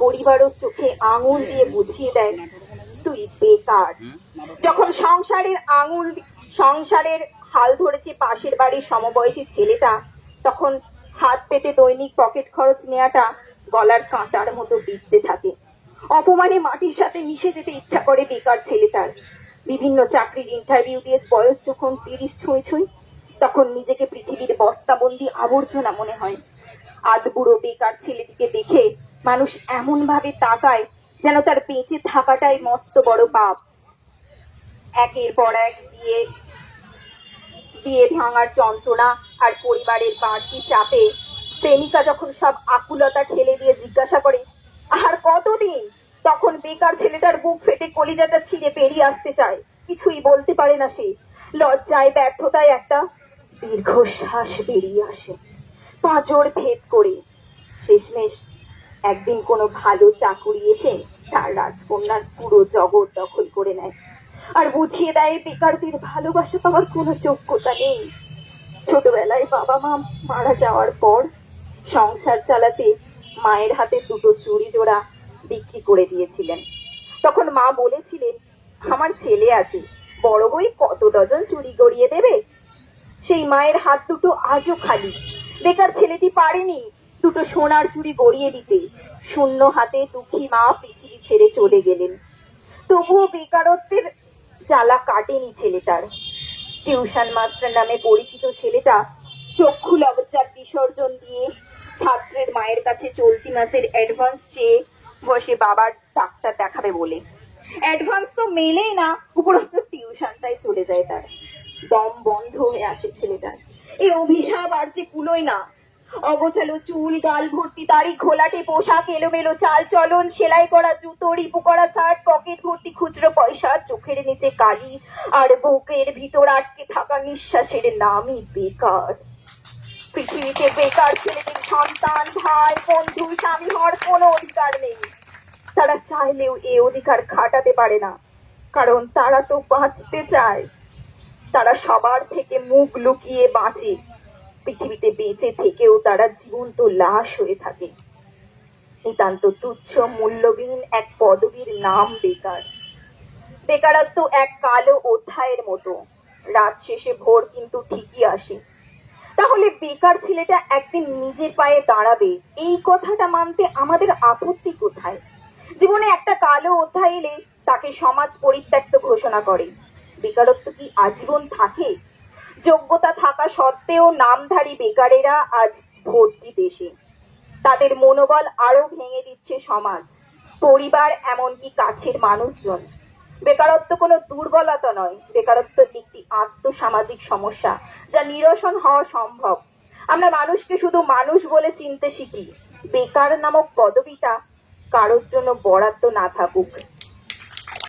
পরিবারও চোখে আঙুল দিয়ে বুঝিয়ে দেয় তুই বেকার। যখন সংসারের হাল ধরেছে পাশের বাড়ির সমবয়সী ছেলেটা, তখন হাত পেতে দৈনিক পকেট খরচ নেওয়াটা গলার কাঁটার মতো বিঁধতে থাকে। অপমানে মাটির সাথে মিশে যেতে ইচ্ছা করে বেকার ছেলেটার। বিভিন্ন চাকরির ইন্টারভিউ দিয়ে বয়স যখন 30 ছুঁই ছুঁই, তখন নিজেকে পৃথিবীর বস্তাবন্দি আবর্জনা মনে হয়। আধবুড়ো বেকার ছেলেটিকে দেখে মানুষ এমন ভাবে তাকায় যেন তার বেঁচে থাকাটাই মস্ত বড় পাপ। একের পর এক বিয়ে ভাঙার যন্ত্রণা আর পরিবারের বাড়তি চাপে প্রেমিকা যখন সব আকুলতা ঠেলে দিয়ে জিজ্ঞাসা করে আর কতদিন, তখন বেকার ছেলেটার বুক ফেটে কলিজাটা ছিঁড়ে বেরিয়ে আসতে চায়। কিছুই বলতে পারে না সে। লজ্জায় ব্যর্থতায় একটা দীর্ঘশ্বাস বেরিয়ে আসে পাঁজর ভেদ করে। শেষমেশ একদিন কোনো ভালো চাকুরি এসে তার রাজকন্যার পুরো জগৎ দখল করে নেয় আর বুঝিয়ে দেয় বেকারদের ভালোবাসা পাওয়ার কোনো যোগ্যতা নেই। ছোটবেলায় বাবা মা মারা যাওয়ার পর সংসার চালাতে মায়ের হাতে দুটো চুড়ি জোড়া বিক্রি করে দিয়েছিলেন। তখন মা বলেছিলেন, আমার ছেলে আছে, বড় হয়ে কত ডজন চুড়ি গড়িয়ে দেবে। সেই মায়ের হাত দুটো আজও খালি। বেকার ছেলেটি পারেনি দুটো সোনার চুড়ি গড়িয়ে দিতে। শূন্য হাতে দুঃখী মা পৃথিবী ছেড়ে চলে গেলেন। তবুও বেকারত্বের জ্বালা কাটেনি ছেলেটার। টিউশন মাস্টার নামে পরিচিত ছেলেটা চক্ষু লজ্জার বিসর্জন দিয়ে ছাত্রের মায়ের কাছে চলতি মাসের অ্যাডভান্স চেয়ে বসে বাবার ডাক্তার দেখাবে বলে। অ্যাডভান্স তো মেলেই না, উপরন্ত টিউশনটাই চলে যায় তার। দম বন্ধ হয়ে আসে ছেলেটার। এই অভিশাপ আর যে কুলোয় না। অগোছালো চুল, গাল ভর্তি দাড়ি, ঘোলাটে পোশাক, এলোমেলো চাল চলন, সেলাই করা জুতো, রিপু করা শার্ট, পকেট ভর্তি খুচরো পয়সা, চোখের নিচে কালি আর বুকের ভিতর আটকে থাকা নিঃশ্বাসের নামই বেকার। পৃথিবীতে বেকার ছেলেদের সন্তান, ভাই, বন্ধু, স্বামী হওয়ার কোনো অধিকার নেই। তারা চাইলেও এ অধিকার খাটাতে পারে না, কারণ তারা তো বাঁচতে চায়। তারা সবার থেকে মুখ লুকিয়ে বাঁচে। পৃথিবীতে বেঁচে থেকেও তারা জীবন্ত লাশ হয়ে থাকে। নিতান্ত তুচ্ছ মূল্যবিহীন এক পদবীর নাম বেকার। বেকারত্ব এক কালো অধ্যায়ের মতো। রাত শেষে ভোর কিন্তু ঠিকই আসে। তাহলে বেকার ছেলেটা একদিন নিজের পায়ে দাঁড়াবে, এই কথাটা মানতে আমাদের আপত্তি কোথায়? জীবনে একটা কালো অধ্যায় এলে তাকে সমাজ পরিত্যক্ত ঘোষণা করে। বেকারত্ব কি আজীবন থাকে? যোগ্যতা থাকা সত্ত্বেও নামধারী বেকারেরা আজ ভর্তি দেশে। তাদের মনোবল আরো ভেঙে দিচ্ছে সমাজ, পরিবার, এমনকি কাছের মানুষজন। বেকারত্ব কোনো দুর্বলতা নয়, বেকারত্ব একটি আর্থসামাজিক সমস্যা যা নিরসন হওয়া সম্ভব। আমরা মানুষকে শুধু মানুষ বলে চিনতে শিখি। বেকার নামক পদবিটা কারোর জন্য বরাদ্দ না থাকুক।